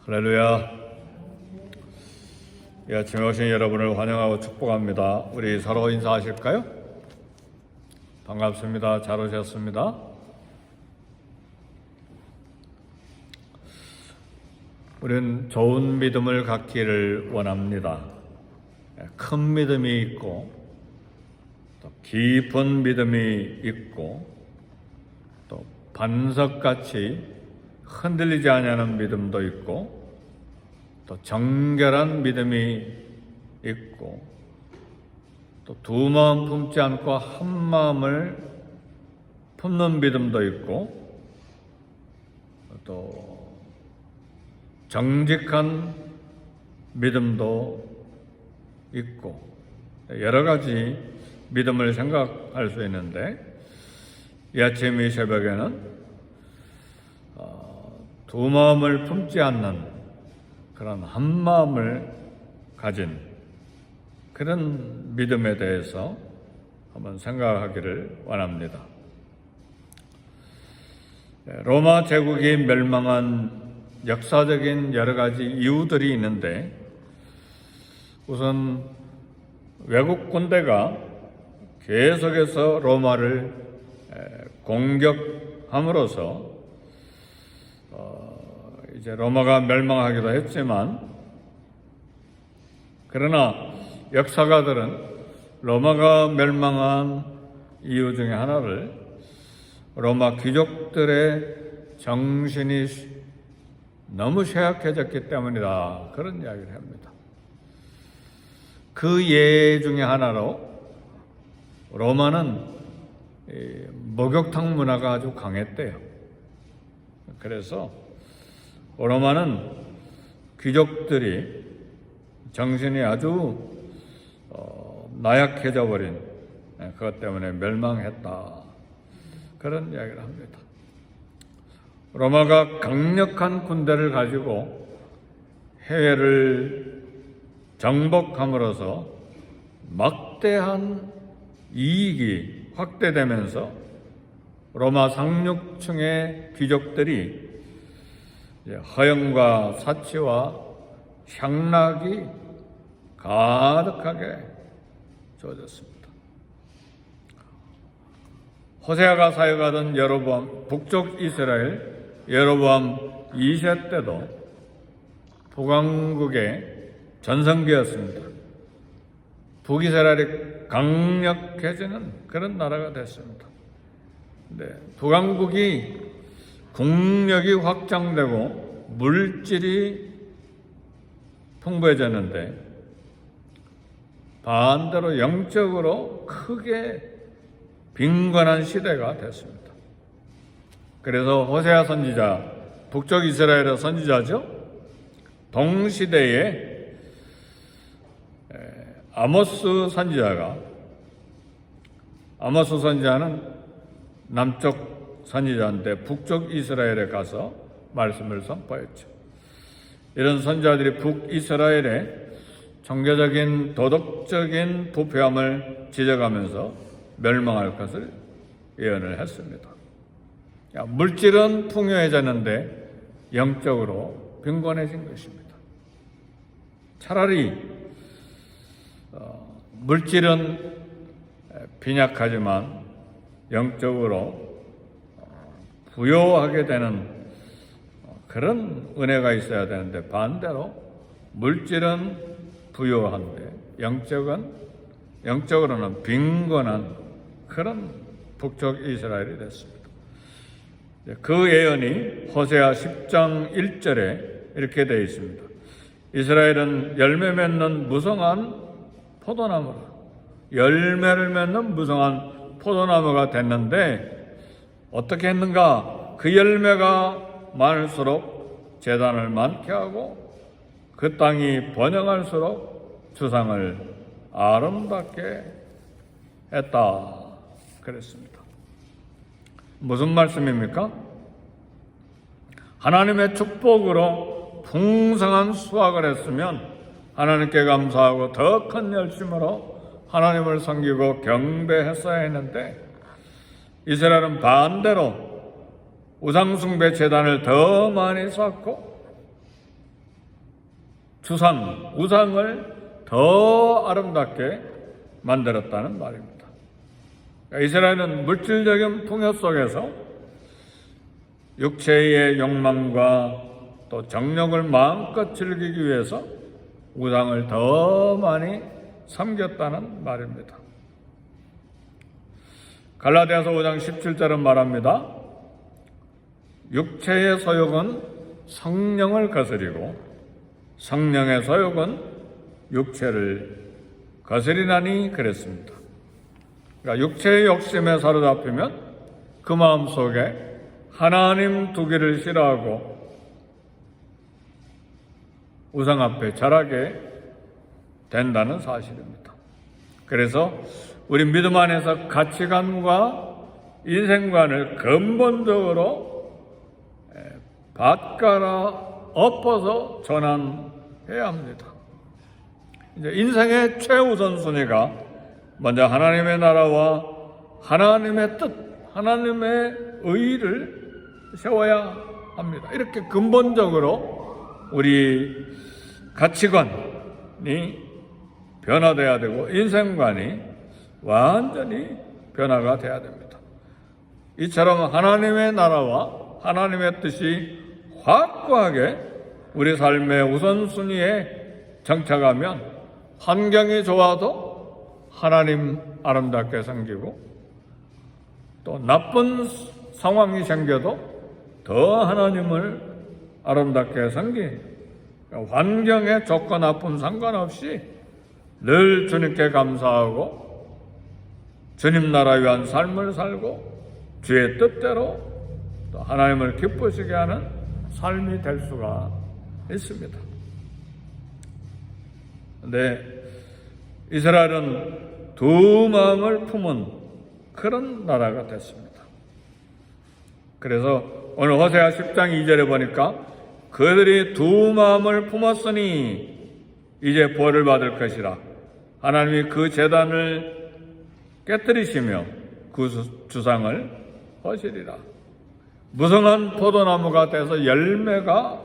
할렐루야. 이 아침에 오신 여러분을 환영하고 축복합니다. 우리 서로 인사하실까요? 반갑습니다. 잘 오셨습니다. 우리는 좋은 믿음을 갖기를 원합니다. 큰 믿음이 있고 또 깊은 믿음이 있고 또 반석같이 흔들리지 않는 믿음도 있고 또 정결한 믿음이 있고 또 두 마음 품지 않고 한 마음을 품는 믿음도 있고 또 정직한 믿음도 있고 여러 가지 믿음을 생각할 수 있는데 이 아침 이 새벽에는 두 마음을 품지 않는 그런 한 마음을 가진 그런 믿음에 대해서 한번 생각하기를 원합니다. 로마 제국이 멸망한 역사적인 여러 가지 이유들이 있는데 우선 외국 군대가 계속해서 로마를 공격함으로써 이제 로마가 멸망하기도 했지만 그러나 역사가들은 로마가 멸망한 이유 중에 하나를 로마 귀족들의 정신이 너무 쇠약해졌기 때문이다 그런 이야기를 합니다. 그 예 중에 하나로 로마는 목욕탕 문화가 아주 강했대요. 그래서 로마는 귀족들이 정신이 아주 나약해져 버린 그것 때문에 멸망했다 그런 이야기를 합니다. 로마가 강력한 군대를 가지고 해외를 정복함으로써 막대한 이익이 확대되면서 로마 상류층의 귀족들이 허영과 사치와 향락이 가득하게 주어졌습니다. 호세아가 사역하던 여로보암 북쪽 이스라엘 여로보암 2세 때도 북왕국의 전성기였습니다. 북이스라엘이 강력해지는 그런 나라가 됐습니다. 북왕국이 국력이 확장되고 물질이 풍부해졌는데 반대로 영적으로 크게 빈곤한 시대가 됐습니다. 그래서 호세아 선지자, 북쪽 이스라엘의 선지자죠. 동시대에 아모스 선지자는 남쪽 선지자인데 북쪽 이스라엘에 가서 말씀을 선포했죠. 이런 선지자들이 북이스라엘의 종교적인 도덕적인 부패함을 지적하면서 멸망할 것을 예언을 했습니다. 물질은 풍요해졌는데 영적으로 빈곤해진 것입니다. 차라리 물질은 빈약하지만 영적으로 부요하게 되는 그런 은혜가 있어야 되는데 반대로 물질은 부요한데 영적으로는 빈곤한 그런 북쪽 이스라엘이 됐습니다. 그 예언이 호세아 10장 1절에 이렇게 되어 있습니다. 이스라엘은 열매 맺는 무성한 포도나무라. 열매를 맺는 무성한 포도나무가 됐는데 어떻게 했는가? 그 열매가 많을수록 재단을 많게 하고 그 땅이 번영할수록 주상을 아름답게 했다 그랬습니다. 무슨 말씀입니까? 하나님의 축복으로 풍성한 수확을 했으면 하나님께 감사하고 더 큰 열심으로 하나님을 섬기고 경배했어야 했는데 이스라엘은 반대로 우상숭배 제단을 더 많이 쌓고 우상을 더 아름답게 만들었다는 말입니다. 이스라엘은 물질적인 풍요 속에서 육체의 욕망과 또 정욕을 마음껏 즐기기 위해서 우상을 더 많이 섬겼다는 말입니다. 갈라디아서 5장 17절은 말합니다. 육체의 소욕은 성령을 거스리고 성령의 소욕은 육체를 거스리나니 그랬습니다. 그러니까 육체의 욕심에 사로잡히면 그 마음 속에 하나님 두기를 싫어하고 우상 앞에 절하게 된다는 사실입니다. 그래서 우리 믿음 안에서 가치관과 인생관을 근본적으로 바꿔라 엎어서 전환해야 합니다. 이제 인생의 최우선순위가 먼저 하나님의 나라와 하나님의 뜻, 하나님의 의를 세워야 합니다. 이렇게 근본적으로 우리 가치관이 변화돼야 되고 인생관이 완전히 변화가 돼야 됩니다. 이처럼 하나님의 나라와 하나님의 뜻이 확고하게 우리 삶의 우선순위에 정착하면 환경이 좋아도 하나님 아름답게 섬기고 또 나쁜 상황이 생겨도 더 하나님을 아름답게 섬기고 환경의 조건 나쁨 상관없이 늘 주님께 감사하고 주님 나라 위한 삶을 살고 주의 뜻대로 또 하나님을 기쁘시게 하는 삶이 될 수가 있습니다. 그런데 이스라엘은 두 마음을 품은 그런 나라가 됐습니다. 그래서 오늘 호세아 10장 2절에 보니까 그들이 두 마음을 품었으니 이제 벌을 받을 것이라. 하나님이 그 제단을 깨뜨리시며 그 주상을 허시리라. 무성한 포도나무가 돼서 열매가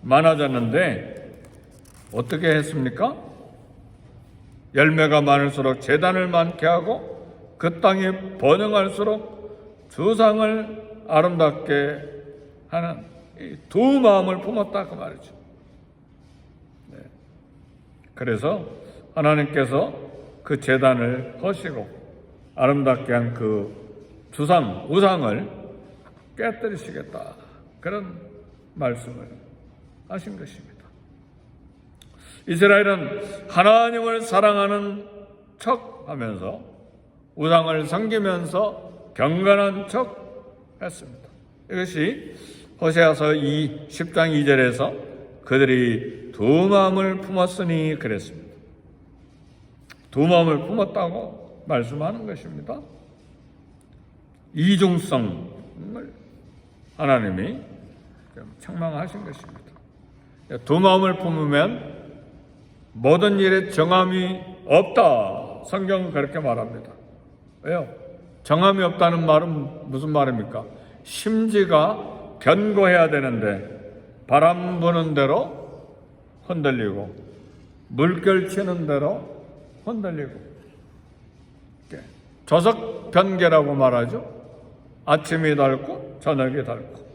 많아졌는데 어떻게 했습니까? 열매가 많을수록 제단을 많게 하고 그 땅이 번영할수록 주상을 아름답게 하는 두 마음을 품었다 그 말이죠. 네. 그래서 하나님께서 그 제단을 허시고 아름답게 한 그 우상을 깨뜨리시겠다 그런 말씀을 하신 것입니다. 이스라엘은 하나님을 사랑하는 척 하면서 우상을 섬기면서 경건한 척 했습니다. 이것이 호세아서 10장 2절에서 그들이 두 마음을 품었으니 그랬습니다. 두 마음을 품었다고 말씀하는 것입니다. 이중성을 하나님이 책망하신 것입니다. 두 마음을 품으면 모든 일에 정함이 없다. 성경은 그렇게 말합니다. 왜요? 정함이 없다는 말은 무슨 말입니까? 심지가 견고해야 되는데 바람 부는 대로 흔들리고 물결 치는 대로 흔들리고 조석 변개라고 말하죠. 아침이 닳고 저녁이 닳고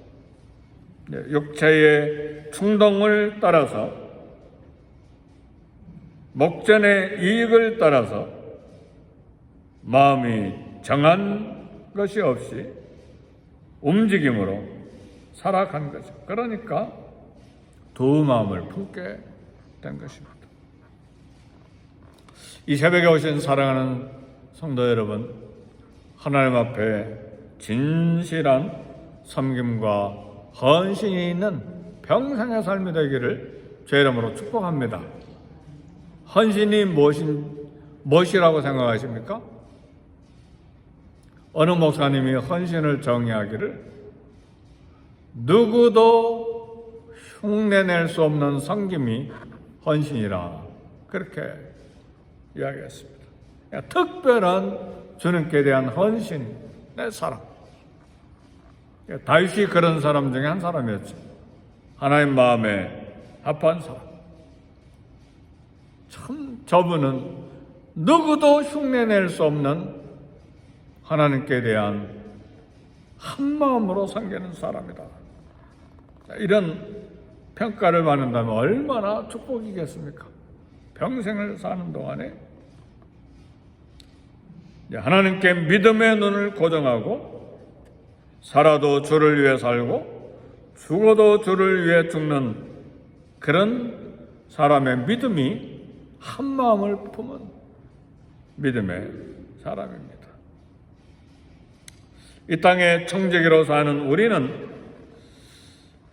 육체의 충동을 따라서 목전의 이익을 따라서 마음이 정한 것이 없이 움직임으로 살아간 거죠. 그러니까 두 마음을 품게 된 것입니다. 이 새벽에 오신 사랑하는 성도 여러분, 하나님 앞에 진실한 섬김과 헌신이 있는 평생의 삶이 되기를 주의 이름으로 축복합니다. 헌신이 무엇이라고 생각하십니까? 어느 목사님이 헌신을 정의하기를 누구도 흉내낼 수 없는 섬김이 헌신이라 그렇게 이야기했습니다. 특별한 주님께 대한 헌신의 사랑. 다윗이 그런 사람 중에 한 사람이었죠. 하나님 마음에 합한 사람. 참 저분은 누구도 흉내낼 수 없는 하나님께 대한 한마음으로 섬기는 사람이다. 이런 평가를 받는다면 얼마나 축복이겠습니까? 평생을 사는 동안에 하나님께 믿음의 눈을 고정하고 살아도 주를 위해 살고 죽어도 주를 위해 죽는 그런 사람의 믿음이 한마음을 품은 믿음의 사람입니다. 이 땅에 청지기로 사는 우리는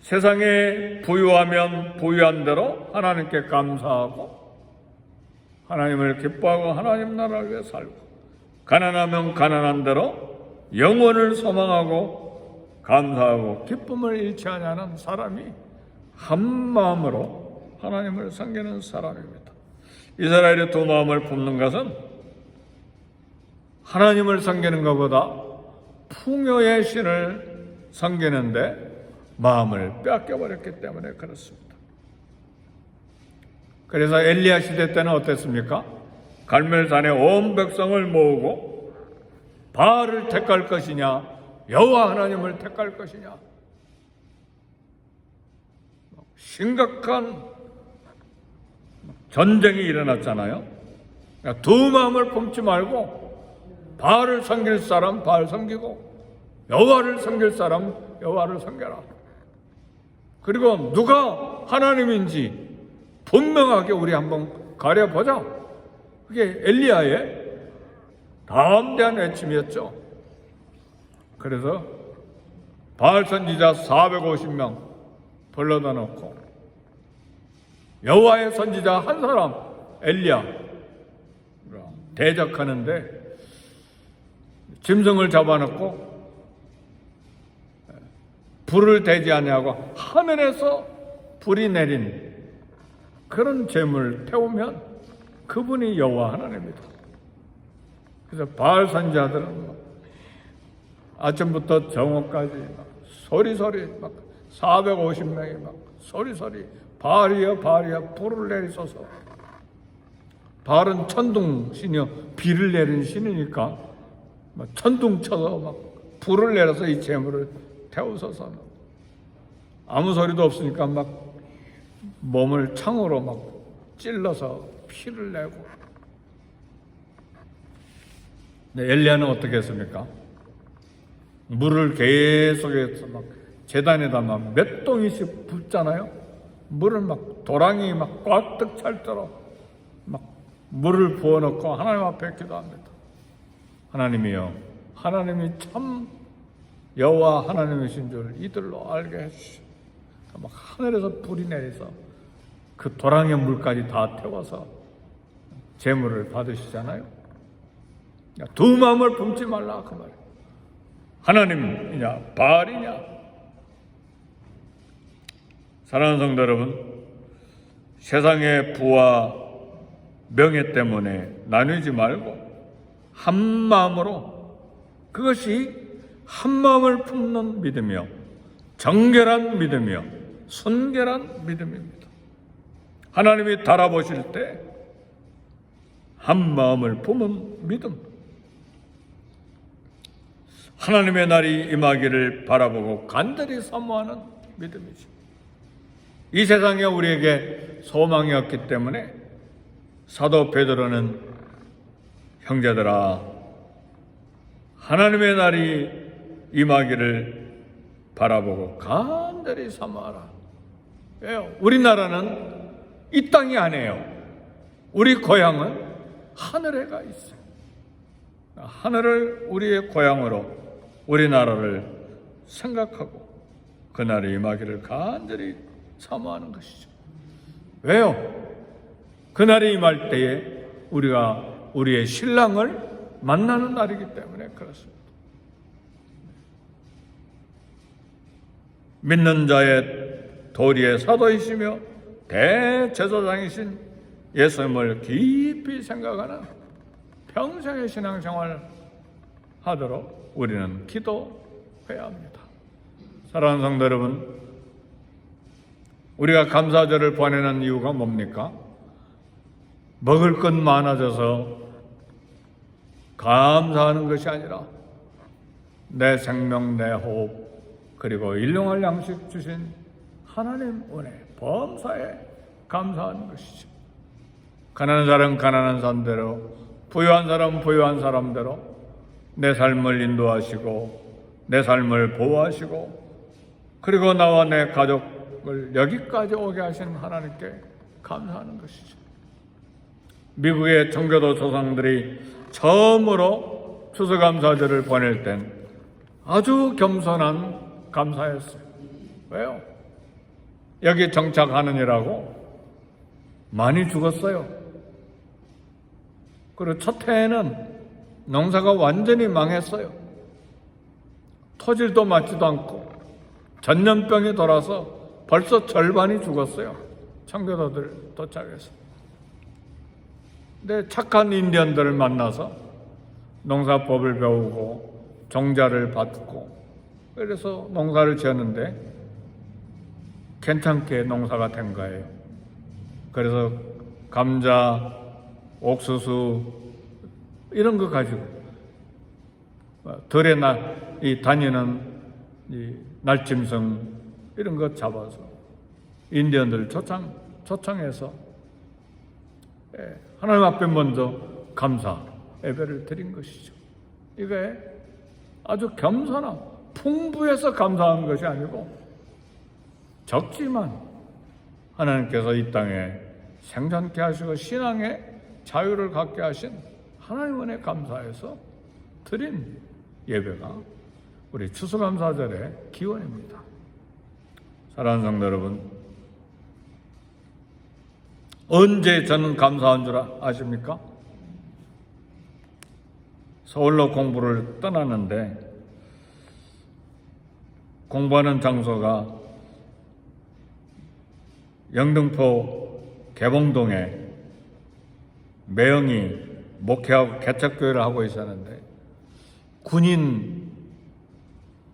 세상에 부유하면 부유한 대로 하나님께 감사하고 하나님을 기뻐하고 하나님 나라를 위해 살고, 가난하면 가난한 대로 영원을 소망하고 감사하고 기쁨을 잃지 않는 사람이 한마음으로 하나님을 섬기는 사람입니다. 이스라엘의 두 마음을 품는 것은 하나님을 섬기는 것보다 풍요의 신을 섬기는데 마음을 빼앗겨버렸기 때문에 그렇습니다. 그래서 엘리야 시대 때는 어땠습니까? 갈멜산에 온 백성을 모으고 바알을 택할 것이냐 여호와 하나님을 택할 것이냐, 심각한 전쟁이 일어났잖아요. 그러니까 두 마음을 품지 말고 바알을 섬길 사람 바알 섬기고 여호와를 섬길 사람 여호와를 섬겨라. 그리고 누가 하나님인지 분명하게 우리 한번 가려보자. 그게 엘리야의 담대한 외침이었죠. 그래서 바알 선지자 450명 불러다 놓고 여호와의 선지자 한 사람 엘리야 대적하는데 짐승을 잡아놓고 불을 대지 아니하고 하늘에서 불이 내린 그런 재물을 태우면 그분이 여호와 하나님입니다. 그래서 바알 선지자들은 아침부터 정오까지 소리소리 450명이 소리소리 바알이여 바알이여 불을 내리소서. 바알은 천둥 신이여 비를 내리는 신이니까 천둥 쳐서 불을 내려서 이 재물을 태우소서. 아무 소리도 없으니까 몸을 창으로 찔러서 피를 내고. 엘리야는 어떻게 했습니까? 물을 계속해서 제단에다 몇 동이씩 붓잖아요. 물을 도랑이 꽉득 찰도록 물을 부어놓고 하나님 앞에 기도합니다. 하나님이여, 하나님이 참 여호와 하나님이신 줄 이들로 알게 해주시오. 하늘에서 불이 내려서 그 도랑의 물까지 다 태워서 재물을 받으시잖아요. 두 마음을 품지 말라 그 말이에요. 하나님이냐 바알이냐. 사랑하는 성도 여러분, 세상의 부와 명예 때문에 나누지 말고 한 마음으로, 그것이 한 마음을 품는 믿음이요 정결한 믿음이요 순결한 믿음입니다. 하나님이 달아보실 때 한 마음을 품은 믿음, 하나님의 날이 임하기를 바라보고 간절히 사모하는 믿음이죠. 이 세상에 우리에게 소망이 없기 때문에 사도 베드로는 형제들아 하나님의 날이 임하기를 바라보고 간절히 사모하라. 왜요? 우리나라는 이 땅이 아니에요. 우리 고향은 하늘에가 있어요. 하늘을 우리의 고향으로 우리나라를 생각하고 그날이 임하기를 간절히 사모하는 것이죠. 왜요? 그날이 임할 때에 우리가 우리의 신랑을 만나는 날이기 때문에 그렇습니다. 믿는 자의 도리의 사도이시며 대제사장이신 예수님을 깊이 생각하는 평생의 신앙생활 하도록 우리는 기도해야 합니다. 사랑하는 성도 여러분, 우리가 감사절을 보내는 이유가 뭡니까? 먹을 것 많아져서 감사하는 것이 아니라 내 생명, 내 호흡, 그리고 일용할 양식 주신 하나님 은혜, 범사에 감사하는 것이죠. 가난한 사람은 가난한 사람대로, 부유한 사람은 부유한 사람대로 내 삶을 인도하시고 내 삶을 보호하시고 그리고 나와 내 가족을 여기까지 오게 하신 하나님께 감사하는 것이죠. 미국의 청교도 조상들이 처음으로 추수감사절을 보낼 땐 아주 겸손한 감사였어요. 왜요? 여기 정착하느니라고 많이 죽었어요. 그리고 첫 해에는 농사가 완전히 망했어요. 토질도 맞지도 않고 전염병이 돌아서 벌써 절반이 죽었어요. 청교도들 도착해서. 근데 착한 인디언들을 만나서 농사법을 배우고 종자를 받고 그래서 농사를 지었는데 괜찮게 농사가 된 거예요. 그래서 감자, 옥수수 이런 거 가지고 들에 다니는 이 날짐승 이런 거 잡아서 인디언들 초청해서 하나님 앞에 먼저 감사 예배를 드린 것이죠. 이게 아주 겸손함, 풍부해서 감사한 것이 아니고 적지만 하나님께서 이 땅에 생존케 하시고 신앙의 자유를 갖게 하신 하나님 은혜 감사해서 드린 예배가 우리 추수감사절의 기원입니다. 사랑하는 성도 여러분, 언제 저는 감사한 줄 아십니까? 서울로 공부를 떠났는데 공부하는 장소가 영등포 개봉동에 매형이 목회하고 개척교회를 하고 있었는데 군인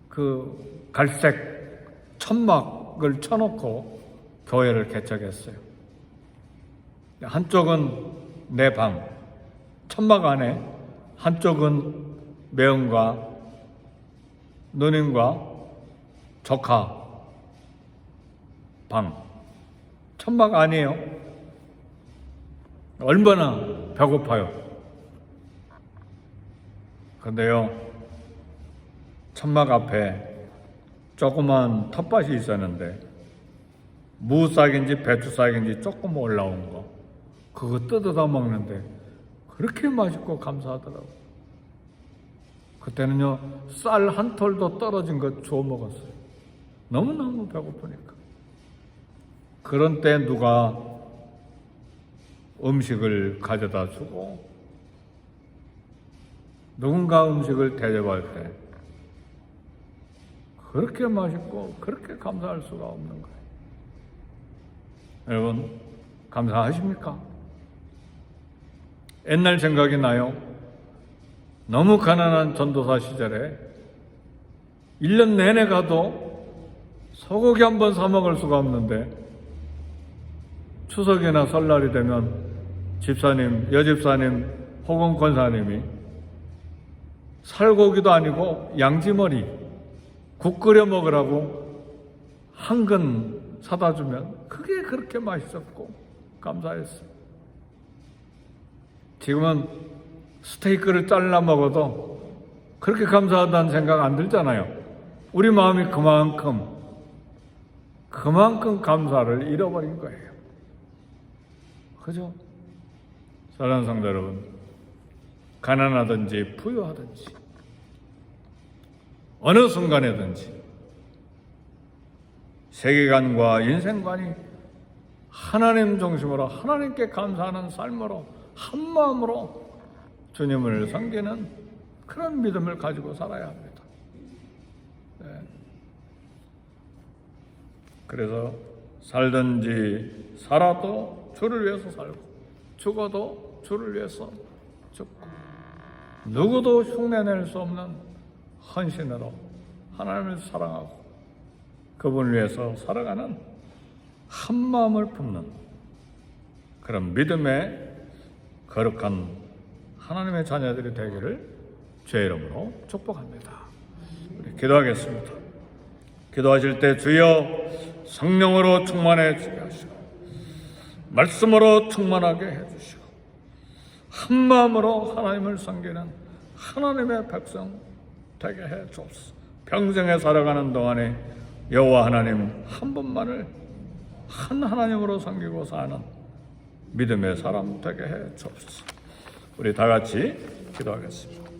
그 갈색 천막을 쳐놓고 교회를 개척했어요. 한쪽은 내 방, 천막 안에 한쪽은 매형과 누님과 조카 방, 천막 아니에요. 얼마나 배고파요. 근데요, 천막 앞에 조그만 텃밭이 있었는데 무싹인지 배추싹인지 조금 올라온 거 그거 뜯어다 먹는데 그렇게 맛있고 감사하더라고요. 그때는요, 쌀 한 톨도 떨어진 거 주워 먹었어요. 너무너무 배고프니까. 그런 때 누가 음식을 가져다 주고 누군가 음식을 대접할 때 그렇게 맛있고 그렇게 감사할 수가 없는 거예요. 여러분, 감사하십니까? 옛날 생각이 나요. 너무 가난한 전도사 시절에 1년 내내 가도 소고기 한 번 사 먹을 수가 없는데 추석이나 설날이 되면 집사님, 여집사님 혹은 권사님이 살고기도 아니고 양지머리 국 끓여 먹으라고 한 근 사다 주면 그게 그렇게 맛있었고 감사했어요. 지금은 스테이크를 잘라 먹어도 그렇게 감사하다는 생각 안 들잖아요. 우리 마음이 그만큼 감사를 잃어버린 거예요. 그죠? 사랑하는 성도 여러분, 가난하든지 부유하든지 어느 순간에든지 세계관과 인생관이 하나님 중심으로 하나님께 감사하는 삶으로 한마음으로 주님을 섬기는 그런 믿음을 가지고 살아야 합니다. 네. 그래서 살든지 살아도 주를 위해서 살고 죽어도 주를 위해서 죽고 누구도 흉내낼 수 없는 헌신으로 하나님을 사랑하고 그분을 위해서 살아가는 한마음을 품는 그런 믿음의 거룩한 하나님의 자녀들이 되기를 주의 이름으로 축복합니다. 우리 기도하겠습니다. 기도하실 때 주여 성령으로 충만해 주게 하시고 말씀으로 충만하게 해주시고 한 마음으로 하나님을 섬기는 하나님의 백성 되게 해 주옵소서. 평생에 살아가는 동안에 여호와 하나님 한 분만을 한 하나님으로 섬기고 사는 믿음의 사람 되게 해 주옵소서. 우리 다 같이 기도하겠습니다.